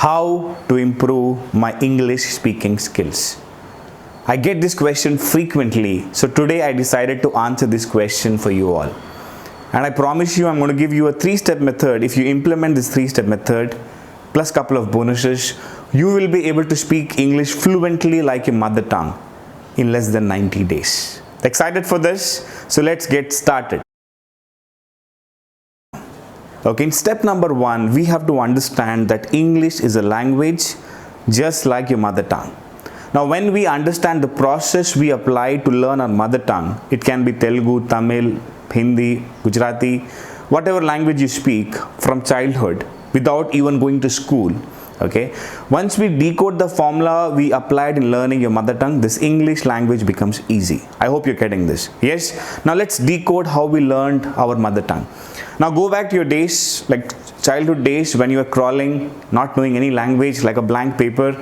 How to improve my English speaking skills? I get this question frequently, so today I decided to answer this question for you all. And I promise you I'm going to give you a 3-step method. If you implement this 3-step method plus couple of bonuses, you will be able to speak English fluently like your mother tongue in less than 90 days. Excited for this? So let's get started. Okay, in step number 1, we have to understand that English is a language just like your mother tongue. Now, when we understand the process we apply to learn our mother tongue, it can be Telugu, Tamil, Hindi, Gujarati, whatever language you speak from childhood without even going to school. Okay, once we decode the formula we applied in learning your mother tongue, this English language becomes easy. I hope you're getting this. Yes, now let's decode how we learned our mother tongue. Now go back to your days, like childhood days, when you were crawling, not knowing any language, like a blank paper.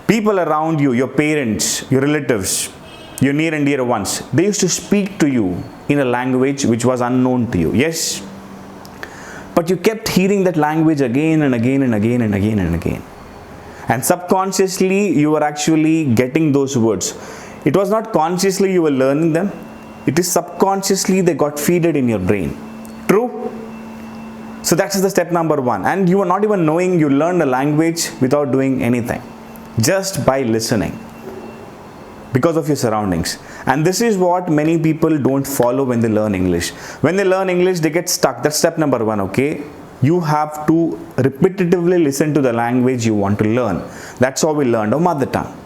People around you, your parents, your relatives, your near and dear ones, they used to speak to you in a language which was unknown to you. Yes, but you kept hearing that language again and again and again and again and again. And subconsciously, you were actually getting those words. It was not consciously you were learning them. It is subconsciously they got feeded in your brain. True? So that's the step number 1. And you were not even knowing you learned a language without doing anything. Just by listening. Because of your surroundings. And this is what many people don't follow when they learn English. When they learn English, they get stuck. That's step number 1, okay? You have to repetitively listen to the language you want to learn. That's how we learned our mother tongue.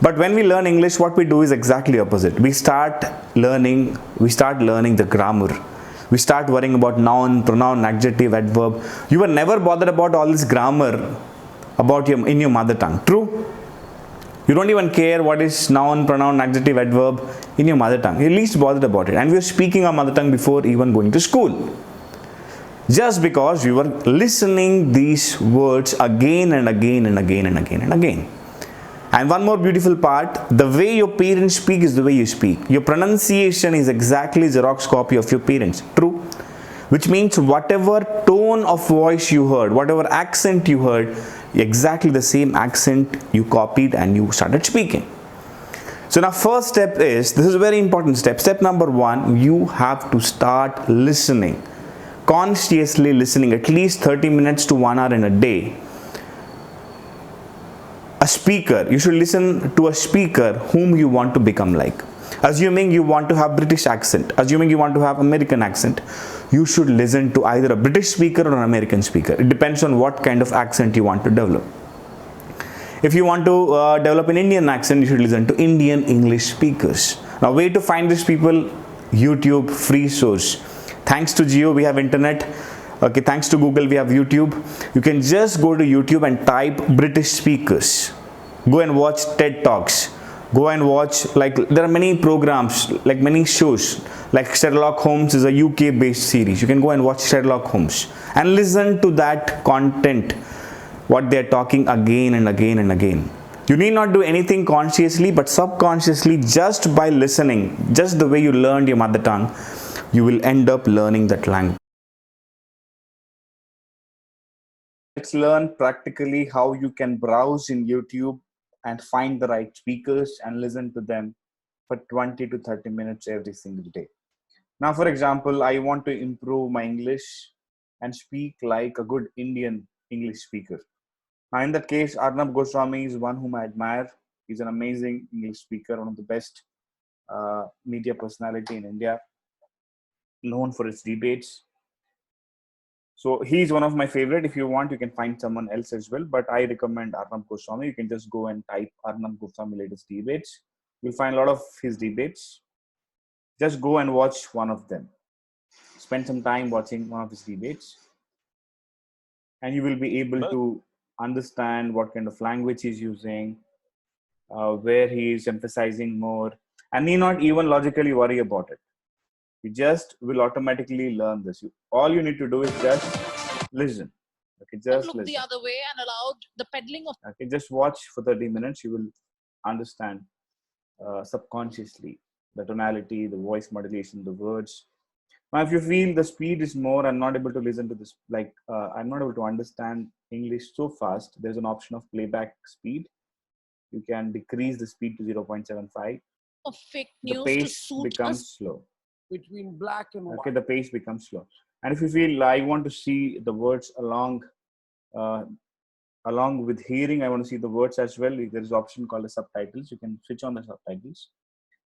But when we learn English, what we do is exactly opposite. We start learning the grammar. We start worrying about noun, pronoun, adjective, adverb. You were never bothered about all this grammar in your mother tongue. True? You don't even care what is noun, pronoun, adjective, adverb in your mother tongue. You're least bothered about it. And we were speaking our mother tongue before even going to school. Just because we were listening these words again and again and again and again and again. And one more beautiful part, the way your parents speak is the way you speak. Your pronunciation is exactly Xerox copy of your parents. True? Which means whatever tone of voice you heard, whatever accent you heard, exactly the same accent you copied and you started speaking. So now first step is, this is a very important step. Step number 1, you have to start listening. Consciously listening at least 30 minutes to 1 hour in a day. A speaker, you should listen to a speaker whom you want to become like. Assuming you want to have British accent, assuming you want to have American accent, you should listen to either a British speaker or an American speaker. It depends on what kind of accent you want to develop. If you want to develop an Indian accent, you should listen to Indian English speakers. Now, way to find these people, YouTube, free source. Thanks to Jio, we have internet. Okay, thanks to Google, we have YouTube. You can just go to YouTube and type British speakers. Go and watch TED Talks. Go and watch, like, there are many programs, like many shows. Like Sherlock Holmes is a UK based series. You can go and watch Sherlock Holmes and listen to that content, what they are talking again and again and again. You need not do anything consciously, but subconsciously, just by listening, just the way you learned your mother tongue, you will end up learning that language. Let's learn practically how you can browse in YouTube and find the right speakers and listen to them for 20 to 30 minutes every single day. Now, for example, I want to improve my English and speak like a good Indian English speaker. Now, in that case, Arnab Goswami is one whom I admire. He's an amazing English speaker, one of the best media personality in India, known for his debates. So he's one of my favorite. If you want, you can find someone else as well. But I recommend Arnab Goswami. You can just go and type Arnab Goswami latest debates. You'll find a lot of his debates. Just go and watch one of them. Spend some time watching one of his debates. And you will be able to understand what kind of language he's using, where he is emphasizing more. And need not even logically worry about it. You just will automatically learn this. All you need to do is just listen. Okay, just look listen. the other way and allowed the peddling of. Okay, just watch for 30 minutes. You will understand subconsciously the tonality, the voice modulation, the words. Now, if you feel the speed is more, I'm not able to listen to this, like I'm not able to understand English so fast, there's an option of playback speed. You can decrease the speed to 0.75. of fake The news to pace suit us. becomes slow. between black and white. Okay, the pace becomes slow. And if you feel I want to see the words uh, along with hearing, I want to see the words as well. There is an option called the subtitles. You can switch on the subtitles,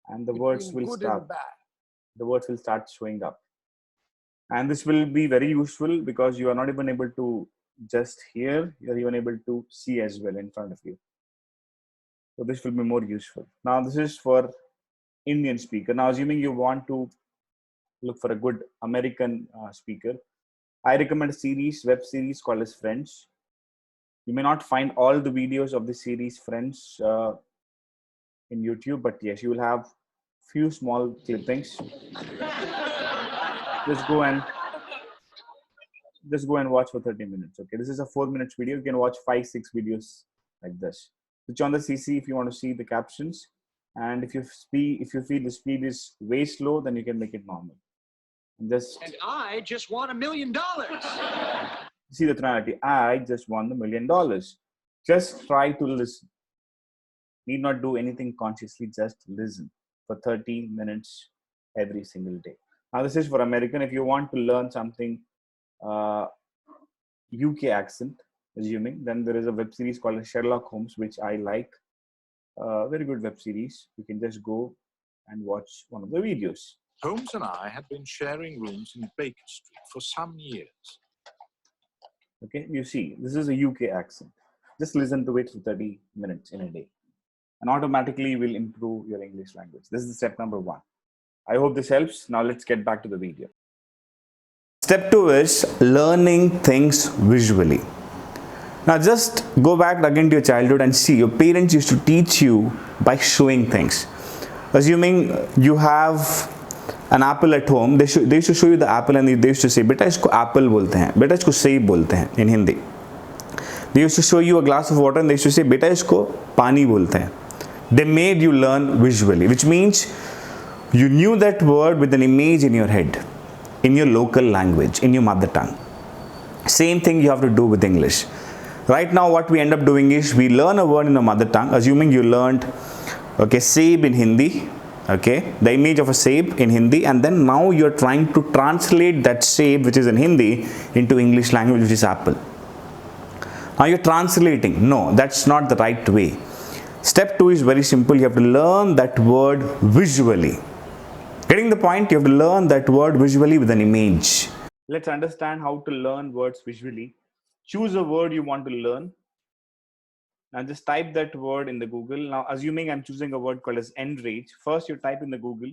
and the words Between will good start. and bad. The words will start showing up, and this will be very useful because you are not even able to just hear; you are even able to see as well in front of you. So this will be more useful. Now, this is for Indian speaker. Now, assuming you want to look for a good American speaker, I recommend a web series called as Friends. You may not find all the videos of the series Friends in YouTube, but yes, you will have few small clippings. Just go and watch for 30 minutes. Okay, this is a 4 minutes video. You can watch 5-6 videos like this. Switch on the CC if you want to see the captions, and if you feel the speed is way slow, then you can make it normal. And I just won $1 million. see the tonality. I just won the $1 million. Just try to listen. Need not do anything consciously. Just listen for 30 minutes every single day. Now this is for American. If you want to learn something UK accent, assuming, then there is a web series called Sherlock Holmes, which I like. Very good web series. You can just go and watch one of the videos. Holmes and I had been sharing rooms in Baker Street for some years. Okay, you see, this is a UK accent. Just listen to it for 30 minutes in a day, and automatically will improve your English language. This is step number 1. I hope this helps. Now let's get back to the video. Step 2 is learning things visually. Now just go back again to your childhood and see your parents used to teach you by showing things. Assuming you have an apple at home, they used to show you the apple and they used to say, "Beta isko apple bolte hain, beta isko सेब बोलते हैं" in Hindi. They used to show you a glass of water and they used to say, "Beta isko pani bolte hain." They made you learn visually, which means you knew that word with an image in your head, in your local language, in your mother tongue. Same thing you have to do with English. Right now, what we end up doing is we learn a word in a mother tongue, assuming you learned, okay, seb in Hindi, okay, the image of a seb in Hindi, and then now you're trying to translate that seb, which is in Hindi, into English language, which is apple. Now you're translating. No, that's not the right way. Step 2 is very simple. You have to learn that word visually. Getting the point? You have to learn that word visually with an image. Let's understand how to learn words visually. Choose a word you want to learn. Now just type that word in the Google. Now assuming I'm choosing a word called as enrage, first you type in the Google,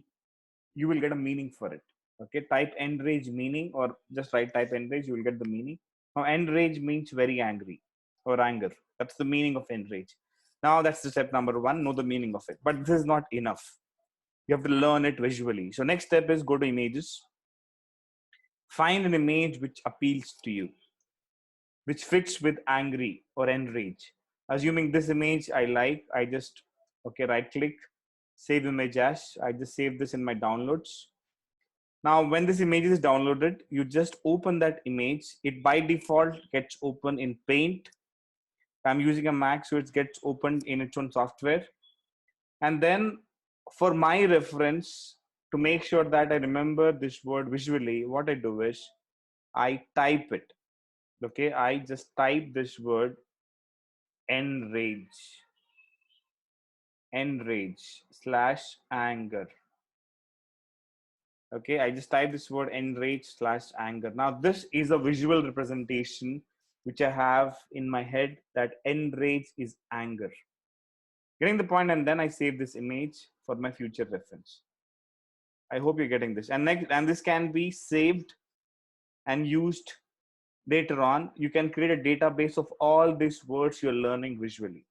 you will get a meaning for it. Okay, type enrage meaning, or just type enrage, you will get the meaning. Now enrage means very angry or anger. That's the meaning of enrage. Now that's the step number 1, know the meaning of it. But this is not enough. You have to learn it visually. So next step is go to images. Find an image which appeals to you, which fits with angry or enrage. Assuming this image I like, I just, okay, right click, save image as. I just save this in my downloads. Now, when this image is downloaded, you just open that image. It by default gets open in Paint. I'm using a Mac, so it gets opened in its own software. And then for my reference, to make sure that I remember this word visually, what I do is I type it. Okay, I just type this word enrage /anger. Okay, I just type this word enrage /anger. Now this is a visual representation which I have in my head, that enrage is anger. Getting the point? And then I save this image for my future reference. I hope you're getting this. And this can be saved and used later on. You can create a database of all these words you're learning visually.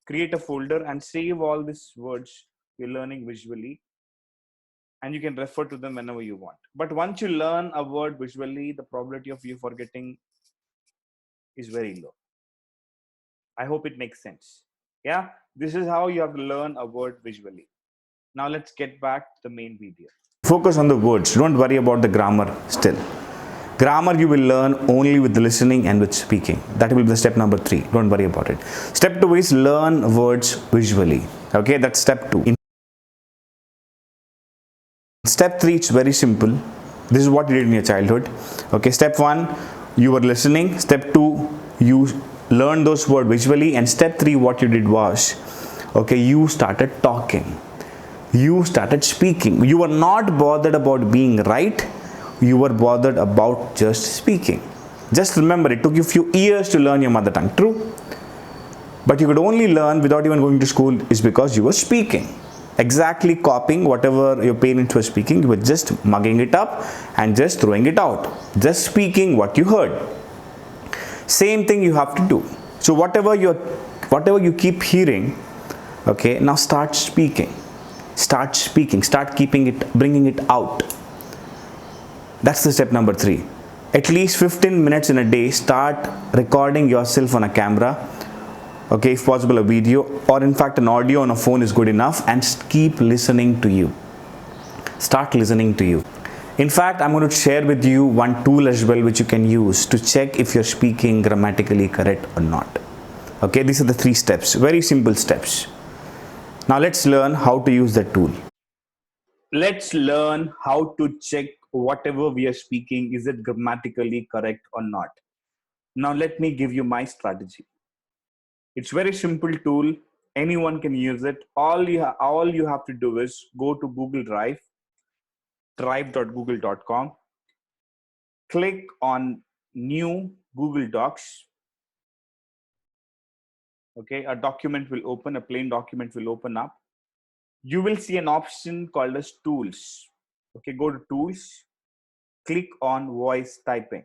Create a folder and save all these words you're learning visually, and you can refer to them whenever you want. But once you learn a word visually, the probability of you forgetting is very low. I hope it makes sense. Yeah, this is how you have to learn a word visually. Now let's get back to the main video. Focus on the words. Don't worry about the grammar still. Grammar you will learn only with listening and with speaking. That will be the step number 3. Don't worry about it. Step 2 is learn words visually. Okay, that's step 2. In step 3, it's very simple. This is what you did in your childhood. Okay, step 1, you were listening. Step 2, you learned those words visually. And step 3, what you did was, okay, you started talking. You started speaking. You were not bothered about being right. You were bothered about just speaking. Just remember, it took you a few years to learn your mother tongue. True. But you could only learn without even going to school is because you were speaking. Exactly copying whatever your parents were speaking. You were just mugging it up and just throwing it out. Just speaking what you heard. Same thing you have to do. So whatever you keep hearing, okay, now start speaking. Start speaking. Start bringing it out. That's the step number 3. At least 15 minutes in a day, start recording yourself on a camera. Okay, if possible a video, or in fact an audio on a phone is good enough, and keep listening to you. Start listening to you. In fact, I'm going to share with you one tool as well which you can use to check if you're speaking grammatically correct or not. Okay, these are the 3 steps. Very simple steps. Now let's learn how to use that tool. Let's learn how to check whatever we are speaking, is it grammatically correct or not. Now let me give you my strategy. It's very simple tool. Anyone can use it. All you have to do is go to Google Drive, drive.google.com, click on new Google Docs. Okay, a document will open, a plain document will open up. You will see an option called as tools. Okay, go to tools, click on voice typing.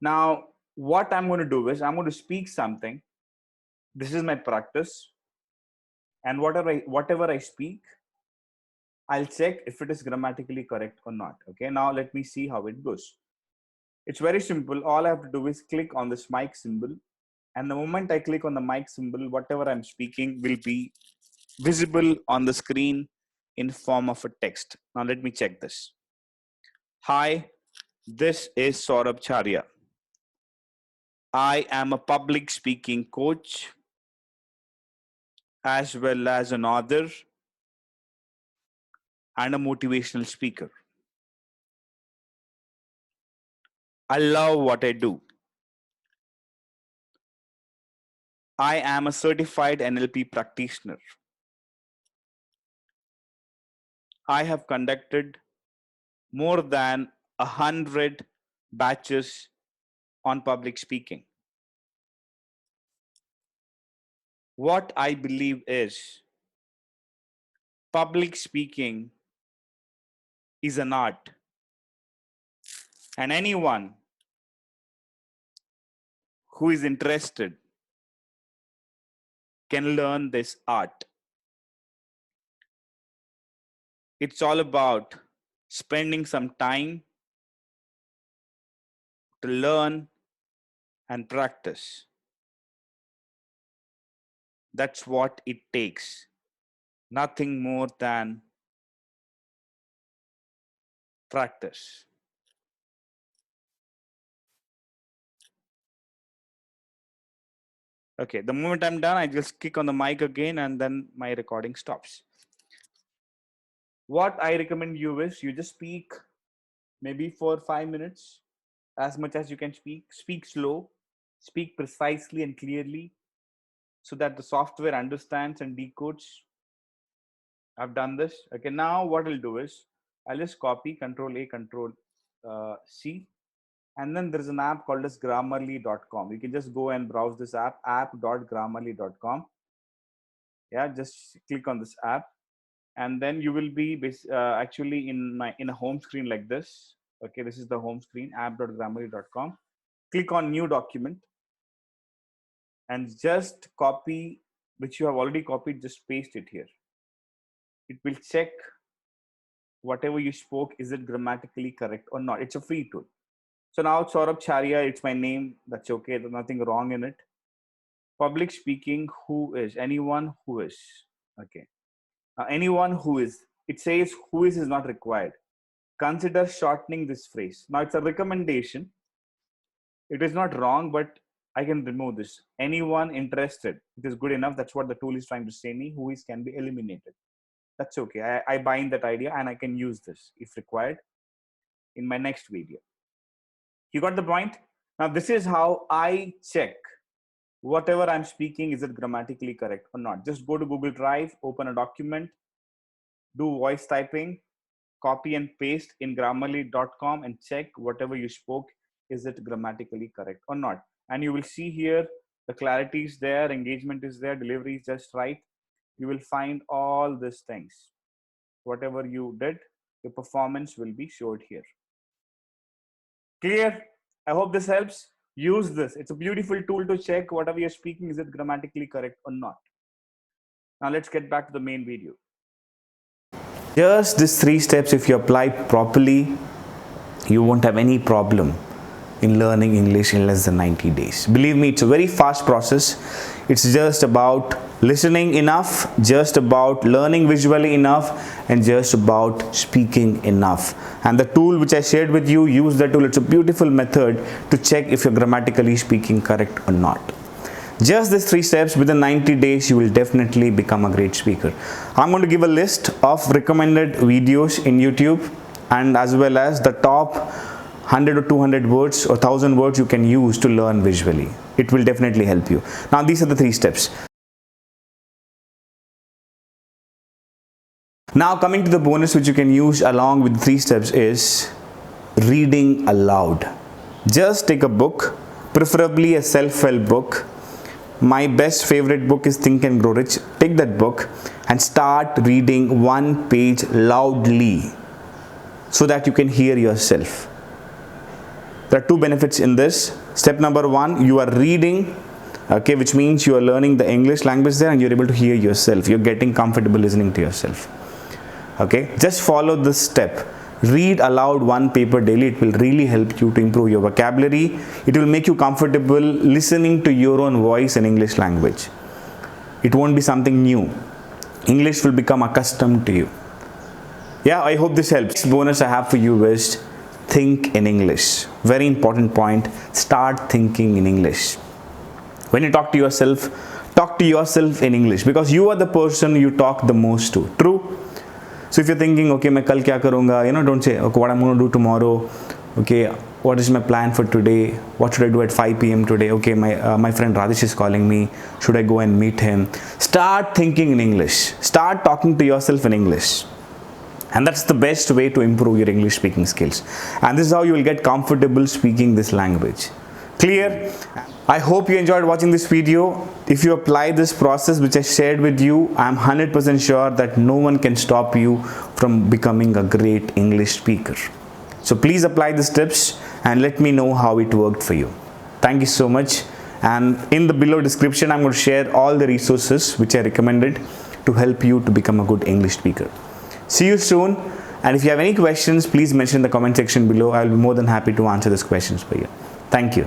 Now, what I'm going to do is I'm going to speak something. This is my practice. And whatever I speak, I'll check if it is grammatically correct or not. Okay, now let me see how it goes. It's very simple. All I have to do is click on this mic symbol. And the moment I click on the mic symbol, whatever I'm speaking will be visible on the screen in form of a text. Now let me check this. Hi, this is Saurabh Chharia. I am a public speaking coach as well as an author and a motivational speaker. I love what I do. I am a certified NLP practitioner. I have conducted more than 100 batches on public speaking. What I believe is public speaking is an art, and anyone who is interested can learn this art. It's all about spending some time to learn and practice. That's what it takes. Nothing more than practice. Okay, the moment I'm done, I just click on the mic again and then my recording stops. What I recommend you is you just speak maybe for 5 minutes, as much as you can speak. Speak slow, speak precisely and clearly so that the software understands and decodes. I've done this. Okay, now what I'll do is I'll just copy Control A, Control C. And then there's an app called as Grammarly.com. You can just go and browse this app.grammarly.com. Yeah, just click on this app. And then you will be actually in a home screen like this. Okay, this is the home screen, app.grammarly.com. Click on new document and just copy, which you have already copied, just paste it here. It will check whatever you spoke, is it grammatically correct or not. It's a free tool. So now Saurabh Chharia, it's my name. That's okay. There's nothing wrong in it. Public speaking, who is? Anyone who is. Okay. Anyone who is. it says who is not required. Consider shortening this phrase. Now it's a recommendation. It is not wrong, but I can remove this. Anyone interested. It is good enough. That's what the tool is trying to say me. Who is can be eliminated. That's okay. I bind that idea and I can use this if required in my next video. You got the point? Now this is how I check whatever I'm speaking, is it grammatically correct or not. Just go to Google Drive, open a document, do voice typing, copy and paste in grammarly.com and check whatever you spoke, is it grammatically correct or not. And you will see here the clarity is there, engagement is there, delivery is just right. You will find all these things. Whatever you did, your performance will be showed here. Clear? I hope this helps. Use this. It's a beautiful tool to check whatever you're speaking, is it grammatically correct or not. Now let's get back to the main video. Just these 3 steps, if you apply properly, you won't have any problem in learning English in less than 90 days. Believe me, it's a very fast process. It's just about listening enough, just about learning visually enough, and just about speaking enough. And the tool which I shared with you, use the tool. It's a beautiful method to check if you're grammatically speaking correct or not. Just these 3 steps, within 90 days, you will definitely become a great speaker. I'm going to give a list of recommended videos in YouTube, and as well as the top 100 or 200 words or 1000 words you can use to learn visually. It will definitely help you. Now these are the 3 steps. Now coming to the bonus which you can use along with 3 steps is reading aloud. Just take a book, preferably a self-help book. My best favorite book is Think and Grow Rich. Take that book and start reading 1 page loudly so that you can hear yourself. There are 2 benefits in this. Step number 1, you are reading, okay, which means you are learning the English language there and you're able to hear yourself. You're getting comfortable listening to yourself. Okay, just follow this step. Read aloud 1 paper daily. It will really help you to improve your vocabulary. It will make you comfortable listening to your own voice in English language. It won't be something new. English will become accustomed to you. Yeah, I hope this helps. Next bonus I have for you is think in English. Very important point. Start thinking in English. When you talk to yourself in English, because you are the person you talk the most to. True? So if you're thinking, okay, मैं कल क्या करूँगा, don't say, okay, what I'm going to do tomorrow. Okay, what is my plan for today? What should I do at 5 p.m. today? Okay, my friend Rajesh is calling me. Should I go and meet him? Start thinking in English. Start talking to yourself in English. And that's the best way to improve your English speaking skills. And this is how you will get comfortable speaking this language. Clear? I hope you enjoyed watching this video. If you apply this process which I shared with you, I'm 100% sure that no one can stop you from becoming a great English speaker. So please apply these tips and let me know how it worked for you. Thank you so much. And in the below description, I'm going to share all the resources which I recommended to help you to become a good English speaker. See you soon. And if you have any questions, please mention in the comment section below. I'll be more than happy to answer these questions for you. Thank you.